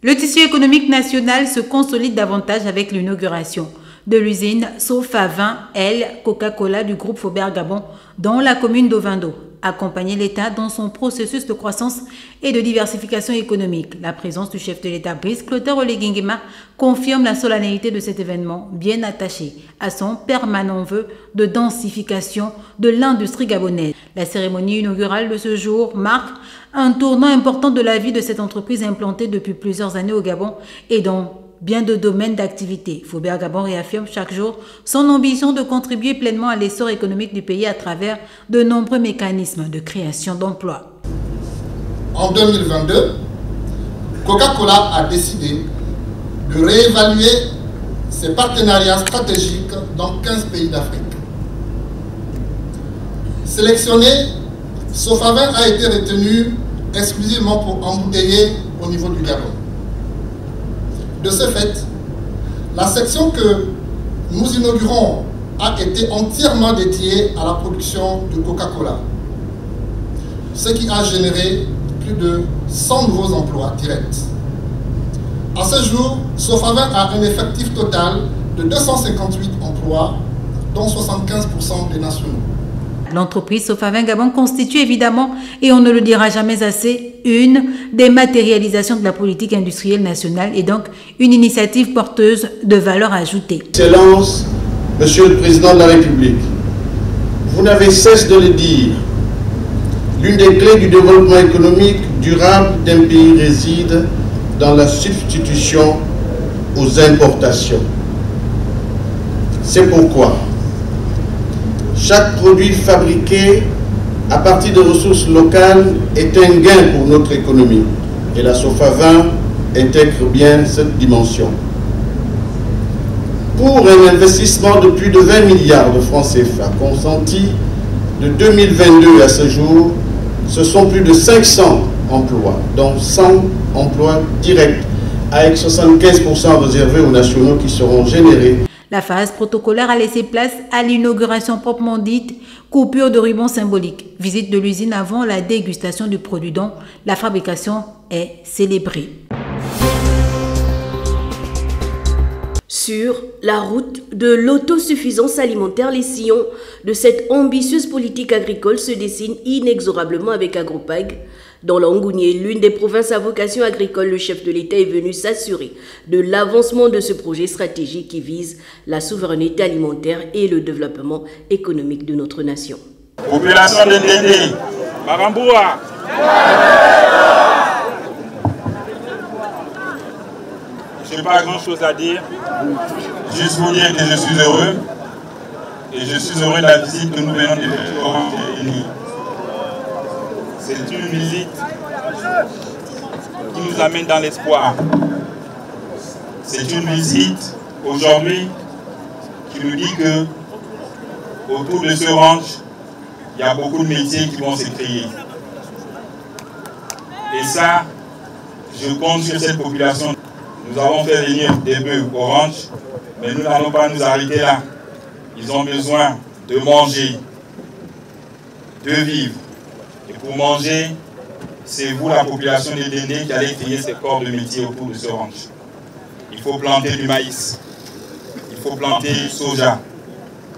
Le tissu économique national se consolide davantage avec l'inauguration de l'usine Sofavin L Coca-Cola du groupe Faubert Gabon dans la commune d'Ovando. Accompagner l'État dans son processus de croissance et de diversification économique. La présence du chef de l'État, Brice Clotaire Oligui confirme la solennité de cet événement, bien attaché à son permanent vœu de densification de l'industrie gabonaise. La cérémonie inaugurale de ce jour marque un tournant important de la vie de cette entreprise implantée depuis plusieurs années au Gabon et dans bien de domaines d'activité. Faubert Gabon réaffirme chaque jour son ambition de contribuer pleinement à l'essor économique du pays à travers de nombreux mécanismes de création d'emplois. En 2022, Coca-Cola a décidé de réévaluer ses partenariats stratégiques dans 15 pays d'Afrique. Sélectionné, Sofavin a été retenu exclusivement pour embouteiller au niveau du Gabon. De ce fait, la section que nous inaugurons a été entièrement dédiée à la production de Coca-Cola, ce qui a généré plus de 100 nouveaux emplois directs. À ce jour, Sofavin a un effectif total de 258 emplois, dont 75% des nationaux. L'entreprise Sofavin Gabon constitue évidemment, et on ne le dira jamais assez, une des matérialisations de la politique industrielle nationale et donc une initiative porteuse de valeur ajoutée. Excellence, Monsieur le Président de la République, vous n'avez cessé de le dire, l'une des clés du développement économique durable d'un pays réside dans la substitution aux importations. C'est pourquoi chaque produit fabriqué à partir de ressources locales est un gain pour notre économie. Et la Sofavin intègre bien cette dimension. Pour un investissement de plus de 20 milliards de francs CFA consenti de 2022 à ce jour, ce sont plus de 500 emplois, dont 100 emplois directs, avec 75% réservés aux nationaux qui seront générés. La phase protocolaire a laissé place à l'inauguration proprement dite, coupure de ruban symbolique, visite de l'usine avant la dégustation du produit dont la fabrication est célébrée. Sur la route de l'autosuffisance alimentaire, les sillons de cette ambitieuse politique agricole se dessinent inexorablement avec Agropag. Dans l'Angounié, l'une des provinces à vocation agricole, le chef de l'État est venu s'assurer de l'avancement de ce projet stratégique qui vise la souveraineté alimentaire et le développement économique de notre nation. Population de Ndéndé, Maramboua. Je n'ai pas grand chose à dire, juste vous dire que je suis heureux et je suis heureux de la visite que nous venons d'effectuer au Ndéndé. C'est une visite qui nous amène dans l'espoir. C'est une visite aujourd'hui qui nous dit que autour de ce ranch, il y a beaucoup de métiers qui vont se créer. Et ça, je compte sur cette population. Nous avons fait venir des bœufs au ranch, mais nous n'allons pas nous arrêter là. Ils ont besoin de manger, de vivre. Et pour manger, c'est vous, la population de Ndéndé, qui allez créer ces corps de métier autour de ce ranch. Il faut planter du maïs, il faut planter du soja,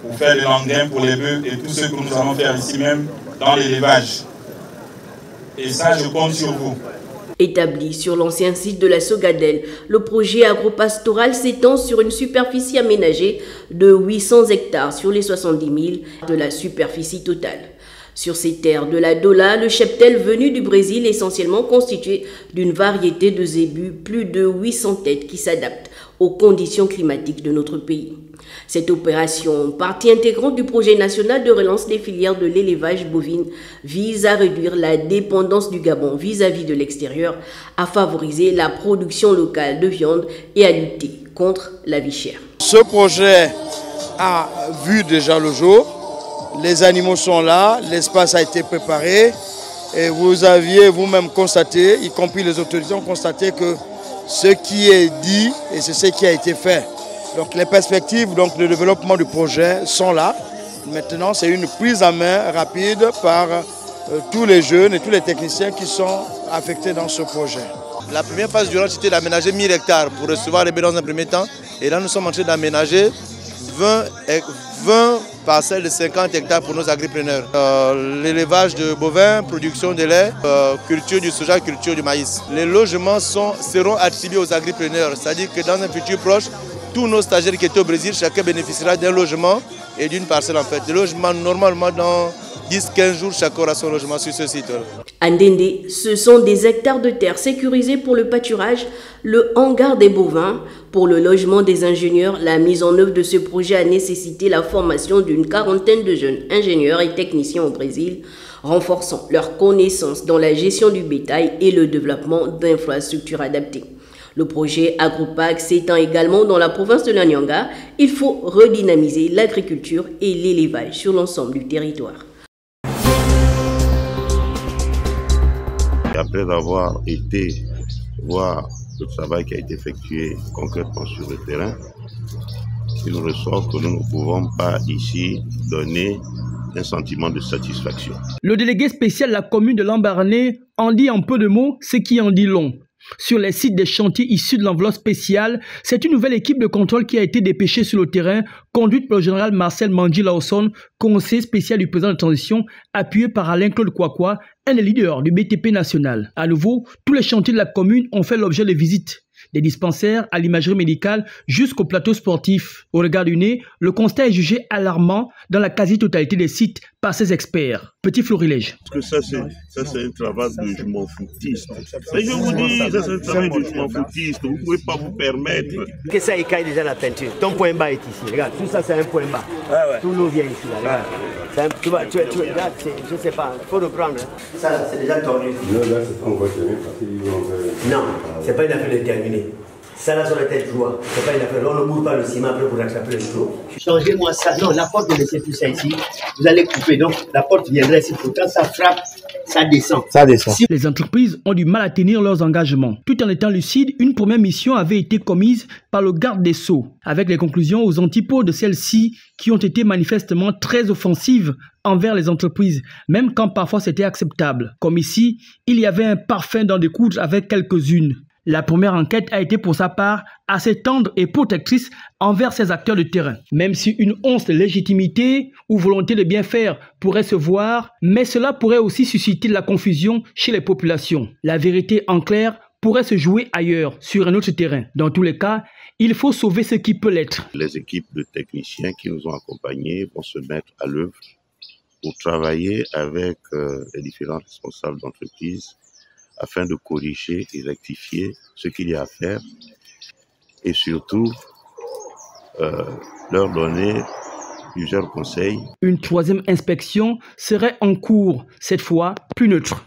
pour faire de l'engrais pour les bœufs et tout ce que nous allons faire ici même dans l'élevage. Et ça, je compte sur vous. Établi sur l'ancien site de la Sogadelle, le projet agropastoral s'étend sur une superficie aménagée de 800 hectares sur les 70 000 de la superficie totale. Sur ces terres de la Dola, le cheptel venu du Brésil essentiellement constitué d'une variété de zébus, plus de 800 têtes qui s'adaptent aux conditions climatiques de notre pays. Cette opération, partie intégrante du projet national de relance des filières de l'élevage bovine, vise à réduire la dépendance du Gabon vis-à-vis de l'extérieur, à favoriser la production locale de viande et à lutter contre la vie chère. Ce projet a vu déjà le jour. Les animaux sont là, l'espace a été préparé et vous aviez vous-même constaté, y compris les autorités ont constaté que ce qui est dit et c'est ce qui a été fait. Donc les perspectives de développement du projet sont là. Maintenant, c'est une prise en main rapide par tous les jeunes et tous les techniciens qui sont affectés dans ce projet. La première phase du ranch, c'était d'aménager 1000 hectares pour recevoir les baies dans un premier temps. Et là, nous sommes en train d'aménager 20 parcelles de 50 hectares pour nos agripreneurs. L'élevage de bovins, production de lait, culture du soja, culture du maïs. Les logements seront attribués aux agripreneurs, c'est-à-dire que dans un futur proche, tous nos stagiaires qui étaient au Brésil, chacun bénéficiera d'un logement et d'une parcelle en fait. Des logements normalement dans 10-15 jours, chacun aura son logement sur ce site. À Ndende, ce sont des hectares de terre sécurisés pour le pâturage, le hangar des bovins. Pour le logement des ingénieurs, la mise en œuvre de ce projet a nécessité la formation d'une quarantaine de jeunes ingénieurs et techniciens au Brésil, renforçant leurs connaissances dans la gestion du bétail et le développement d'infrastructures adaptées. Le projet AgroPac s'étend également dans la province de l'Anyanga. Il faut redynamiser l'agriculture et l'élevage sur l'ensemble du territoire. Après avoir été voir le travail qui a été effectué concrètement sur le terrain, il ressort que nous ne pouvons pas ici donner un sentiment de satisfaction. Le délégué spécial de la commune de Lambaréné en dit en peu de mots ce qui en dit long. Sur les sites des chantiers issus de l'enveloppe spéciale, c'est une nouvelle équipe de contrôle qui a été dépêchée sur le terrain, conduite par le général Marcel Mandji-Lawson, conseiller spécial du président de transition, appuyé par Alain-Claude Kwakwa, un des leaders du BTP national. À nouveau, tous les chantiers de la commune ont fait l'objet de visites, des dispensaires à l'imagerie médicale jusqu'au plateau sportif. Au regard du nez, le constat est jugé alarmant dans la quasi-totalité des sites par ces experts. Petit florilège. Parce que ça c'est un travail de jument foutiste. Et je vous dis, ça c'est un travail de jument foutiste. Vous ne pouvez pas vous permettre. Que ça écaille déjà la peinture. Ton point bas est ici. Regarde, tout ça c'est un point bas. Ouais. Tout l'eau vient ici. Là, regarde. Tu vois, je ne sais pas, il faut reprendre. Hein. Ça c'est déjà tordu. Non, là c'est pas encore terminé parce qu'ils vont... Non, c'est pas une affaire de terminer. Ça là sur la tête joie. C'est pas une affaire. On ne boule pas le ciment après pour attraper le flot. Changez-moi ça. Non, la porte, ne laissez plus ça ici. Vous allez couper. Donc la porte viendrait ici. Quand ça frappe, ça descend. Ça descend. Les entreprises ont du mal à tenir leurs engagements. Tout en étant lucides, une première mission avait été commise par le garde des Sceaux, avec les conclusions aux antipodes de celles-ci qui ont été manifestement très offensives envers les entreprises, même quand parfois c'était acceptable. Comme ici, il y avait un parfum d'en découdre avec quelques-unes. La première enquête a été pour sa part assez tendre et protectrice envers ces acteurs de terrain. Même si une once de légitimité ou volonté de bien faire pourrait se voir, mais cela pourrait aussi susciter de la confusion chez les populations. La vérité en clair pourrait se jouer ailleurs, sur un autre terrain. Dans tous les cas, il faut sauver ce qui peut l'être. Les équipes de techniciens qui nous ont accompagnés vont se mettre à l'œuvre pour travailler avec les différents responsables d'entreprise afin de corriger et rectifier ce qu'il y a à faire et surtout leur donner plusieurs conseils. Une troisième inspection serait en cours, cette fois plus neutre.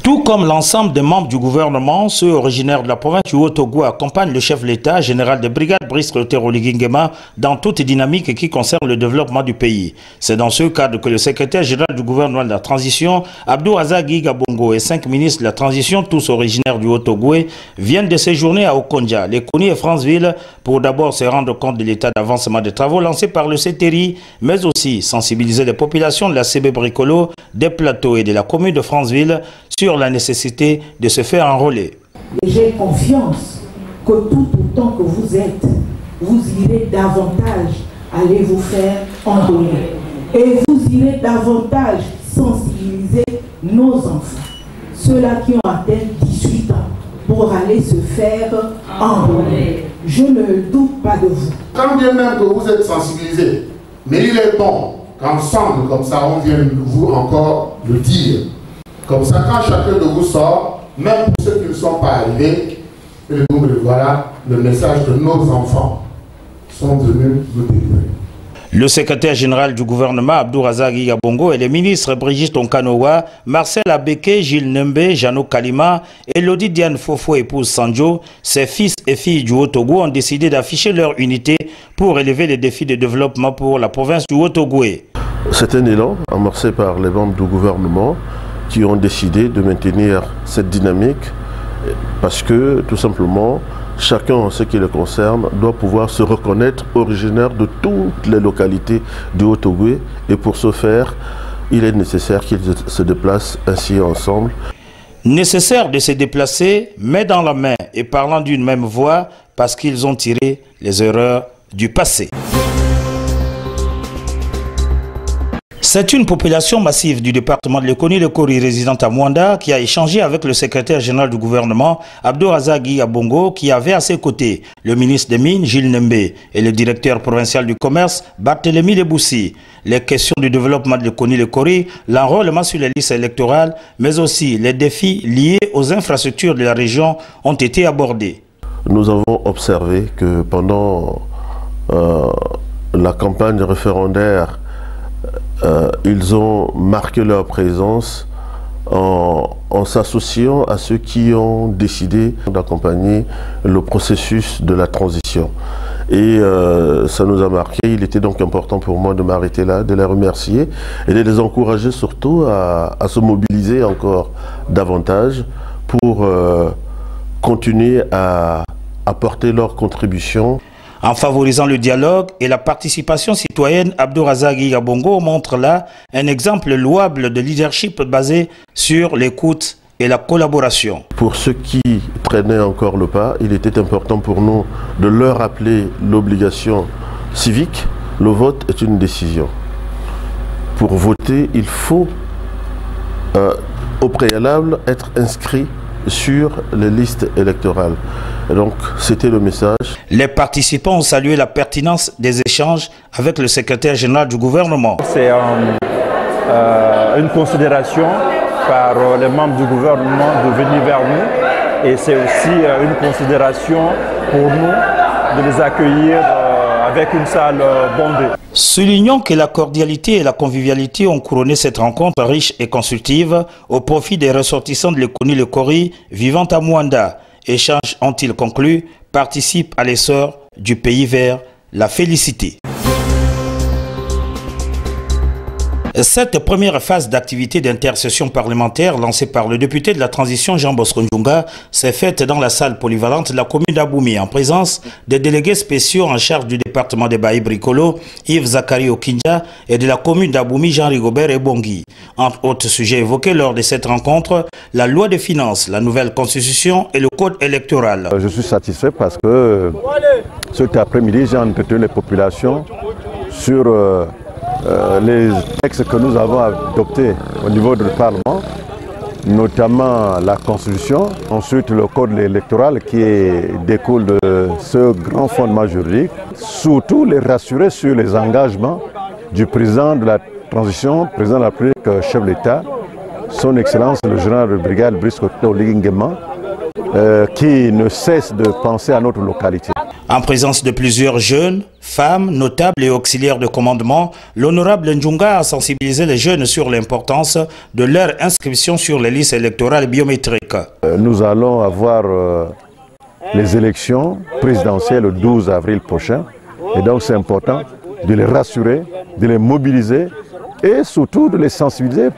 Tout comme l'ensemble des membres du gouvernement, ceux originaires de la province du Haut-Togo accompagnent le chef de l'État, général de brigade Brice Clotaire Oligui Nguema, dans toute dynamique qui concerne le développement du pays. C'est dans ce cadre que le secrétaire général du gouvernement de la transition, Abdourazak Guiga Bongo, et 5 ministres de la transition, tous originaires du Haut-Togo, viennent de séjourner à Okonja, Lekoni et Franceville, pour d'abord se rendre compte de l'état d'avancement des travaux lancés par le CETERI, mais aussi sensibiliser les populations de la CB Bricolo, des plateaux et de la commune de Franceville sur la nécessité de se faire enrôler. J'ai confiance que tout autant que vous êtes, vous irez davantage aller vous faire enrôler. Et vous irez davantage sensibiliser nos enfants, ceux-là qui ont atteint 18 ans, pour aller se faire enrôler. Je ne doute pas de vous. Quand bien même que vous êtes sensibilisés, mais il est bon qu'ensemble, comme ça, on vienne vous encore le dire. Comme ça, quand chacun de vous sort, même pour ceux qui ne sont pas arrivés, voilà, le message de nos enfants sont venus nous délivrer. Le secrétaire général du gouvernement, Abdourazak Guiga Bongo, et les ministres Brigitte Onkanowa, Marcel Abeke, Gilles Nembe, Jano Kalima et Lodi Diane Fofo, épouse Sanjo, ses fils et filles du Haut-Togo ont décidé d'afficher leur unité pour relever les défis de développement pour la province du Haut-Togo. C'est un élan amorcé par les membres du gouvernement qui ont décidé de maintenir cette dynamique parce que, tout simplement, chacun en ce qui le concerne doit pouvoir se reconnaître originaire de toutes les localités du Haut-Togo et pour ce faire, il est nécessaire qu'ils se déplacent ainsi ensemble. Nécessaire de se déplacer, main dans la main et parlant d'une même voix parce qu'ils ont tiré les erreurs du passé. C'est une population massive du département de Lekoni-Lekori résidente à Mwanda qui a échangé avec le secrétaire général du gouvernement, Abdourazak Abongo, qui avait à ses côtés le ministre des Mines, Gilles Nembe, et le directeur provincial du commerce, Barthélémy Deboussi. Les questions du développement de Lekoni-Lekori, l'enrôlement sur les listes électorales, mais aussi les défis liés aux infrastructures de la région ont été abordés. Nous avons observé que pendant la campagne référendaire, ils ont marqué leur présence en s'associant à ceux qui ont décidé d'accompagner le processus de la transition. Et ça nous a marqué. Il était donc important pour moi de m'arrêter là, de les remercier et de les encourager surtout à se mobiliser encore davantage pour continuer à apporter leur contribution. En favorisant le dialogue et la participation citoyenne, Abdourazak Abongo montre là un exemple louable de leadership basé sur l'écoute et la collaboration. Pour ceux qui traînaient encore le pas, il était important pour nous de leur rappeler l'obligation civique. Le vote est une décision. Pour voter, il faut au préalable être inscrit sur les listes électorales. Et donc, c'était le message. Les participants ont salué la pertinence des échanges avec le secrétaire général du gouvernement. C'est une considération par les membres du gouvernement de venir vers nous et c'est aussi une considération pour nous de les accueillir avec une salle bondée. Soulignons que la cordialité et la convivialité ont couronné cette rencontre riche et constructive au profit des ressortissants de Lekoni-Lekori vivant à Mwanda. Échanges ont-ils conclu, participent à l'essor du pays vers la félicité. Cette première phase d'activité d'intercession parlementaire lancée par le député de la transition Jean Bosco Ndjunga s'est faite dans la salle polyvalente de la commune d'Aboumi en présence des délégués spéciaux en charge du département des Baïs-Bricolo, Yves Zakari Okinja, et de la commune d'Aboumi, Jean-Rigobert Ebongi. Entre autres sujets évoqués lors de cette rencontre, la loi des finances, la nouvelle constitution et le code électoral. Je suis satisfait parce que cet après-midi, j'ai entretenu les populations sur les textes que nous avons adoptés au niveau du Parlement, notamment la Constitution, ensuite le Code électoral qui découle de ce grand fondement juridique, surtout les rassurer sur les engagements du président de la transition, président de la République, chef de l'État, son Excellence le général de brigade Brice Oligui Nguema, qui ne cesse de penser à notre localité. En présence de plusieurs jeunes, femmes, notables et auxiliaires de commandement, l'honorable Ndjunga a sensibilisé les jeunes sur l'importance de leur inscription sur les listes électorales biométriques. Nous allons avoir les élections présidentielles le 12 avril prochain. Et donc c'est important de les rassurer, de les mobiliser et surtout de les sensibiliser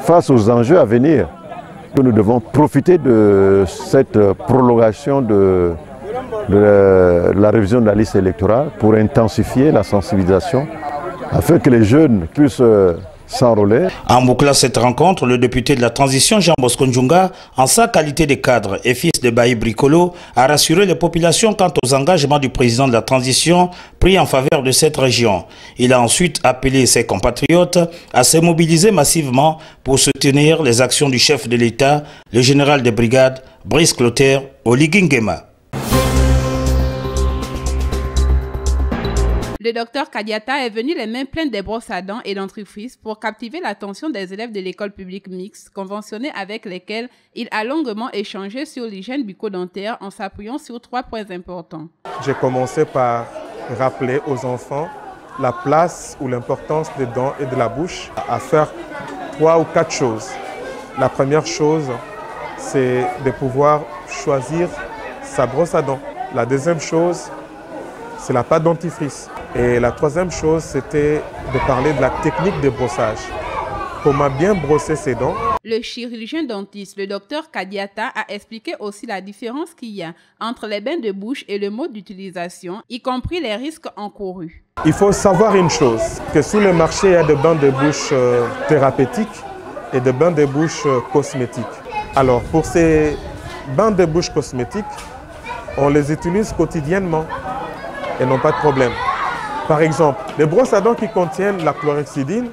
face aux enjeux à venir. Nous devons profiter de cette prolongation de la révision de la liste électorale pour intensifier la sensibilisation afin que les jeunes puissent s'enrôler. En bouclant cette rencontre, le député de la transition Jean Bosco Ndjunga, en sa qualité de cadre et fils de Baïs-Bricolo, a rassuré les populations quant aux engagements du président de la transition pris en faveur de cette région. Il a ensuite appelé ses compatriotes à se mobiliser massivement pour soutenir les actions du chef de l'État, le général de brigade Brice Oligui Nguema. Le docteur Kadiata est venu les mains pleines des brosses à dents et dentifrices pour captiver l'attention des élèves de l'école publique mixte, conventionnée avec lesquels il a longuement échangé sur l'hygiène bucco-dentaire en s'appuyant sur 3 points importants. J'ai commencé par rappeler aux enfants la place ou l'importance des dents et de la bouche à faire 3 ou 4 choses. La première chose, c'est de pouvoir choisir sa brosse à dents. La deuxième chose, c'est la pâte dentifrice. Et la troisième chose, c'était de parler de la technique de brossage. Comment bien brosser ses dents. Le chirurgien dentiste, le docteur Kadiata, a expliqué aussi la différence qu'il y a entre les bains de bouche et le mode d'utilisation, y compris les risques encourus. Il faut savoir une chose, que sur le marché, il y a des bains de bouche thérapeutiques et des bains de bouche cosmétiques. Alors, pour ces bains de bouche cosmétiques, on les utilise quotidiennement et n'ont pas de problème. Par exemple, les brosses à dents qui contiennent la chlorhexidine,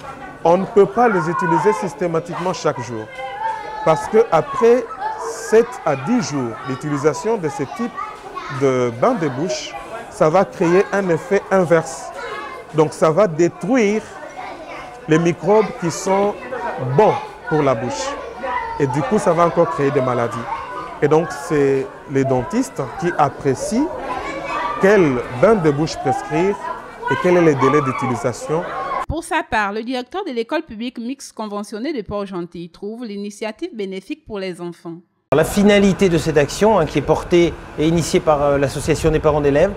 on ne peut pas les utiliser systématiquement chaque jour. Parce qu'après 7 à 10 jours d'utilisation de ce type de bain de bouche, ça va créer un effet inverse. Donc ça va détruire les microbes qui sont bons pour la bouche. Et du coup, ça va encore créer des maladies. Et donc, c'est les dentistes qui apprécient quel bain de bouche prescrire et quel est le délai d'utilisation. Pour sa part, le directeur de l'école publique mixte conventionnée de Port-Gentil trouve l'initiative bénéfique pour les enfants. La finalité de cette action, qui est portée et initiée par l'association des parents d'élèves,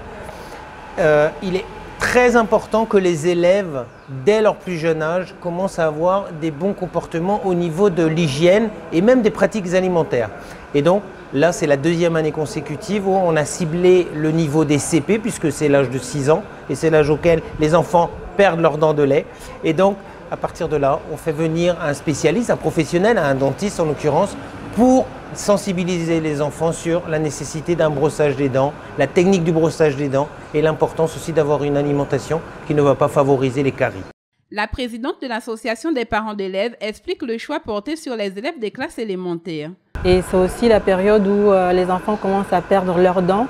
il est très important que les élèves, dès leur plus jeune âge, commencent à avoir des bons comportements au niveau de l'hygiène et même des pratiques alimentaires. Et donc, là, c'est la 2e année consécutive où on a ciblé le niveau des CP, puisque c'est l'âge de 6 ans, et c'est l'âge auquel les enfants perdent leurs dents de lait. Et donc, à partir de là, on fait venir un spécialiste, un professionnel, un dentiste en l'occurrence, pour sensibiliser les enfants sur la nécessité d'un brossage des dents, la technique du brossage des dents et l'importance aussi d'avoir une alimentation qui ne va pas favoriser les caries. La présidente de l'association des parents d'élèves explique le choix porté sur les élèves des classes élémentaires. Et c'est aussi la période où les enfants commencent à perdre leurs dents.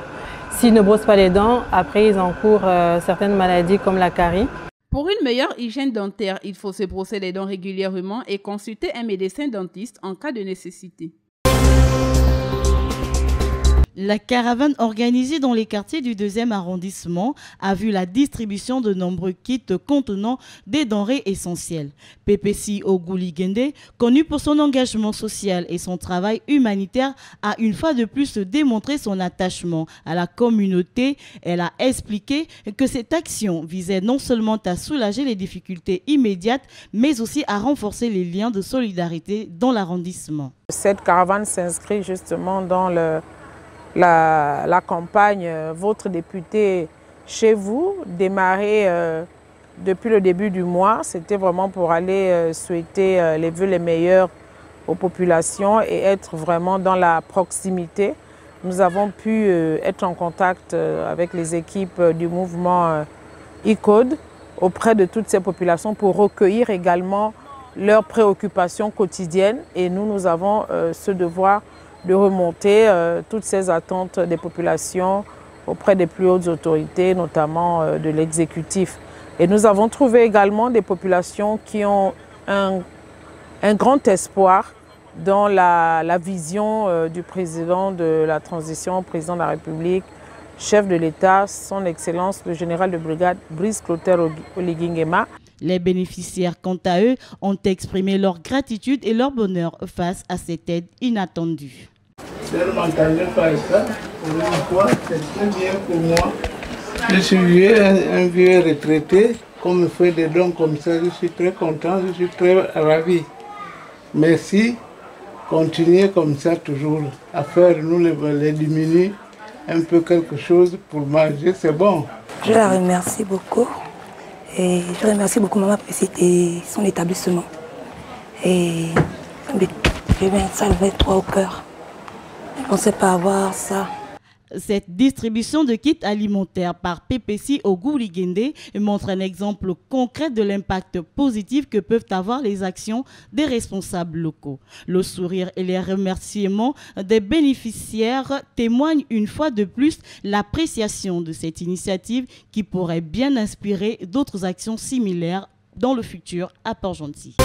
S'ils ne brossent pas les dents, après ils encourent certaines maladies comme la carie. Pour une meilleure hygiène dentaire, il faut se brosser les dents régulièrement et consulter un médecin dentiste en cas de nécessité. La caravane organisée dans les quartiers du 2e arrondissement a vu la distribution de nombreux kits contenant des denrées essentielles. PPC Ogouligende, connu pour son engagement social et son travail humanitaire, a une fois de plus démontré son attachement à la communauté. Elle a expliqué que cette action visait non seulement à soulager les difficultés immédiates, mais aussi à renforcer les liens de solidarité dans l'arrondissement. Cette caravane s'inscrit justement dans la campagne Votre député chez vous, démarrée depuis le début du mois. C'était vraiment pour aller souhaiter les vœux les meilleurs aux populations et être vraiment dans la proximité. Nous avons pu être en contact avec les équipes du mouvement ICODE auprès de toutes ces populations pour recueillir également leurs préoccupations quotidiennes. Et nous avons ce devoir de remonter toutes ces attentes des populations auprès des plus hautes autorités, notamment de l'exécutif. Et nous avons trouvé également des populations qui ont un grand espoir dans la vision du président de la transition, président de la République, chef de l'État, son Excellence le général de brigade Brice Clotaire Oligui Nguema. Les bénéficiaires, quant à eux, ont exprimé leur gratitude et leur bonheur face à cette aide inattendue. Je ne m'entendais pas ça. Pour une fois, c'est très bien pour moi. Je suis un vieux retraité. Comme me fait des dons comme ça, je suis très content, je suis très ravi. Merci. Continuez comme ça toujours à faire, nous les diminuer un peu quelque chose pour manger, c'est bon. Je la remercie beaucoup. Et je remercie beaucoup Maman Précite et son établissement. Et je viens ça le 23 au cœur. Je ne pensais pas avoir ça. Cette distribution de kits alimentaires par PPC Ogouligende montre un exemple concret de l'impact positif que peuvent avoir les actions des responsables locaux. Le sourire et les remerciements des bénéficiaires témoignent une fois de plus l'appréciation de cette initiative qui pourrait bien inspirer d'autres actions similaires dans le futur à Port-Gentil.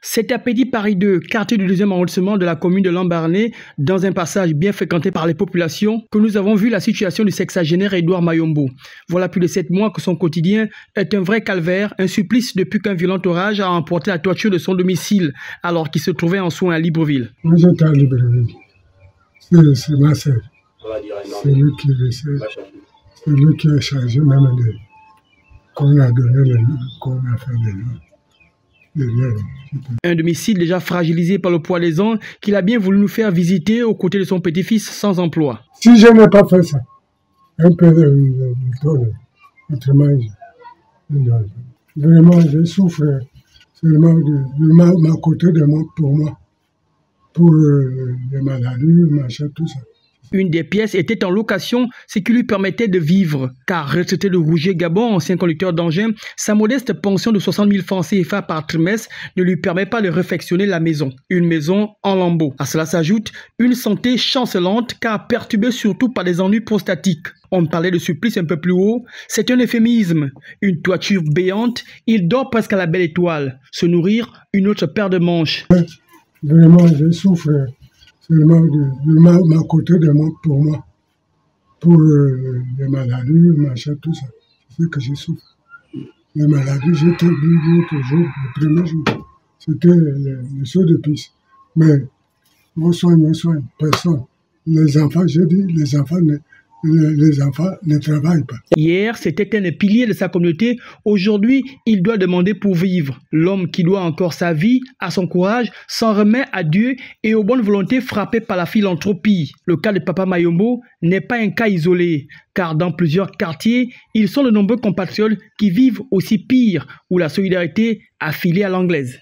C'était à Petit Paris 2, quartier du 2e arrondissement de la commune de Lambaréné, dans un passage bien fréquenté par les populations, que nous avons vu la situation du sexagénaire Edouard Mayombo. Voilà plus de 7 mois que son quotidien est un vrai calvaire, un supplice depuis qu'un violent orage a emporté la toiture de son domicile, alors qu'il se trouvait en soins à Libreville. Moi j'étais à Libreville. C'est ma sœur. C'est lui qui décède. C'est lui qui a chargé même qu'on a donné qu'on a fait les noms. Un domicile déjà fragilisé par le poids des ans qu'il a bien voulu nous faire visiter aux côtés de son petit-fils sans emploi. Si je n'ai pas fait ça, un peu de autrement, vraiment je souffre. seulement de ma côté de moi, pour les maladies, machin, tout ça. Une des pièces était en location, ce qui lui permettait de vivre. Car retraité de Rouget-Gabon, ancien conducteur d'engin, sa modeste pension de 60 000 francs CFA par trimestre ne lui permet pas de réfectionner la maison. Une maison en lambeaux. À cela s'ajoute une santé chancelante car perturbée surtout par des ennuis prostatiques. On parlait de supplice un peu plus haut, c'est un euphémisme. Une toiture béante, il dort presque à la belle étoile. Se nourrir, une autre paire de manches. Vraiment, je souffre seulement de ma côté de moi, pour les maladies, machin, tout ça. C'est ce que je souffre. Les maladies, j'étais oublié toujours, le premier jour. C'était le saut de piste. Mais on soigne, personne. Les enfants, j'ai dit, les enfants ne travaillent pas. Hier, c'était un pilier de sa communauté. Aujourd'hui, il doit demander pour vivre. L'homme qui doit encore sa vie à son courage s'en remet à Dieu et aux bonnes volontés frappées par la philanthropie. Le cas de Papa Mayombo n'est pas un cas isolé, car dans plusieurs quartiers, ils sont de nombreux compatriotes qui vivent aussi pire, où la solidarité a filé à l'anglaise.